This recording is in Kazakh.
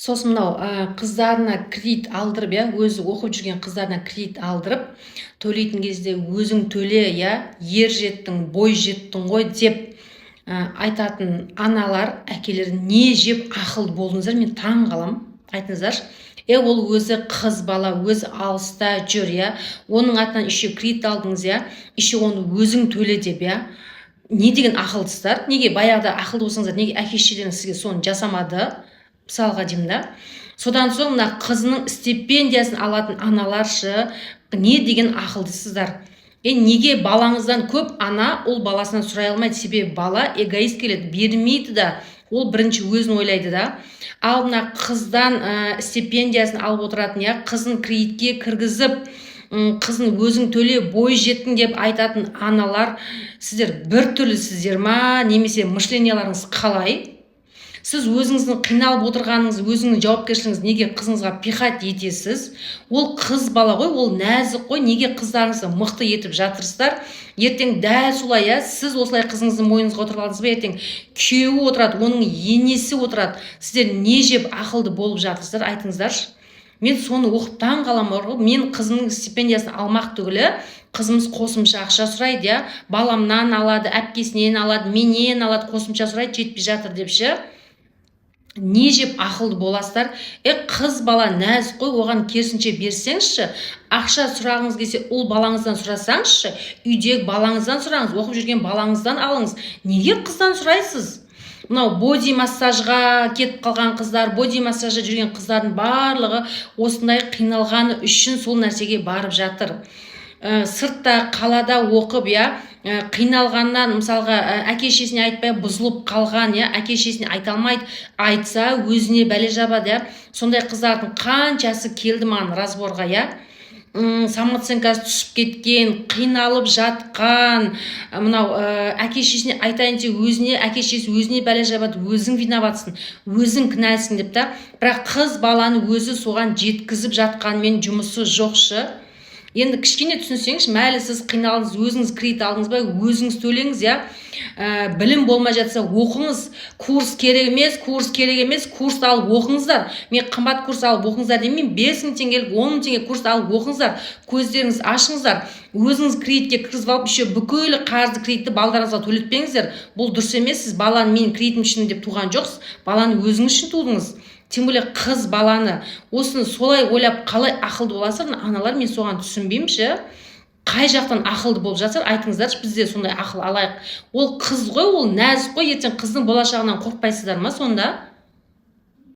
Сосын мынау қыздарына кредит алдырып, өзі оқып жүрген қыздарына кредит алдырып, төлейтін кезде өзің төле, ер жеттің, бой жеттің ғой деп айтатын аналар, әкелер не жеп ақылды болдыңыздар, мен таң қалам. Айтыңыздаршы. Ол өзі қыз бала, өзі алыста жүр, оның атынан еще кредит алдыңыз, еще оны өзің төле деп, не деген ақылдысыздар? Неге баяғыда ақылды болсаңыздар, неге әке-шешелеріңіз сізге соны жасамады? Мысалға деймін да. Содан соң мына қызының стипендиясын алатын аналаршы, не деген ақылдысыздар? Неге балаңыздан көп ана ол баласынан сұрай алмайды? Себебі бала эгоист келеді, бермейді да. Ол бірінші өзін ойлайды да. Ал мына қыздан стипендиясын алып отыратын, қызын кредитке кіргізіп, қызын өзің төле, бой жеттің деп айтатын аналар, сіздер бір түрлісіздер ма, немесе мышленияларыңыз қалай? Сіз өзіңіздің қиналып отырғаныңыз, өзіңіздің жауапкершілігіңіз неге қызыңызға пихать етесіз? Ол қыз бала ғой, ол нәзік қой, неге қыздарыңызды мықты етіп жатырсыздар? Ертең дәл солай, сіз осылай қызыңыздың мойныңызға отырып алдыңыз ба, ертең күйеуі отырады, оның енесі отырады. Сіздер не жеп ақылды болып жатырсыздар, айтыңыздаршы. Мен соны оқып таң қаламын, мен қызымның стипендиясын алмақ түгілі, қызымыз қосымша ақша сұрайды, баламнан алады, әпкесінен алады, менен алады, қосымша сұрайды, жетпей жатыр депші. Не жеп ақылды боласыздар? Қыз бала нәзік қой, оған керісінше берсеңізші, ақша сұрағыңыз келсе, ол балаңыздан сұрасаңызшы, үйдегі балаңыздан сұраңыз, оқып жүрген балаңыздан алыңыз. Неге қыздан сұрайсыз? Мынау боди массажға кетіп қалған қыздар, боди массажға жүрген қыздардың барлығы осындай қиналғаны үшін сол нәрсеге барып жатыр. Сыртта қалада оқып, қиналғаннан, мысалға әке-шешесіне айтпай бұзылып қалған, әке-шешесіне айта алмайды, айтса өзіне бәле жабады, сондай қыздардың қаншасы келді маған разборға, самооценкасы түсіп кеткен, қиналып жатқан, мынау әке-шешесіне айтайын десе өзіне, әке-шешесі өзіне бәле жабады, өзің виноватсың, өзің кінәлісің деп та. Бірақ қыз баланы өзі соған жеткізіп жатқанмен жұмысы жоқшы. Енді кішкене түсінсеңіз, мәлі сіз қиналыңыз, өзіңіз кредит алдыңыз ба, өзіңіз төлеңіз, білім болмай жатса оқыңыз. Курс керек емес, курс алып оқыңыздар. Мен қымбат курс алып оқыңыздар демеймін, 5.000 теңгелік, 10.000 теңге курс алып оқыңыздар. Көздеріңіз ашыңыздар. Өзіңіз кредитке кіргізіп алып, еще бүкіл қарызды кредитті балдарыңызға төлетпеңіздер. Бұл дұрыс емес, сіз баланы мен кредитім үшін деп туған жоқсыз, баланы өзіңіз үшін тудыңыз. Тем более қыз баланы осыны солай ойлап қалай ақылды боласыздар? Аналар, мен соған түсінбеймінші. Қай жақтан ақылды болып жатыр? Айтыңыздаршы, бізде сондай ақыл алайық. Ол қыз ғой, ол нәзік қой, ертең қыздың болашағынан қорықпайсыздар ма сонда?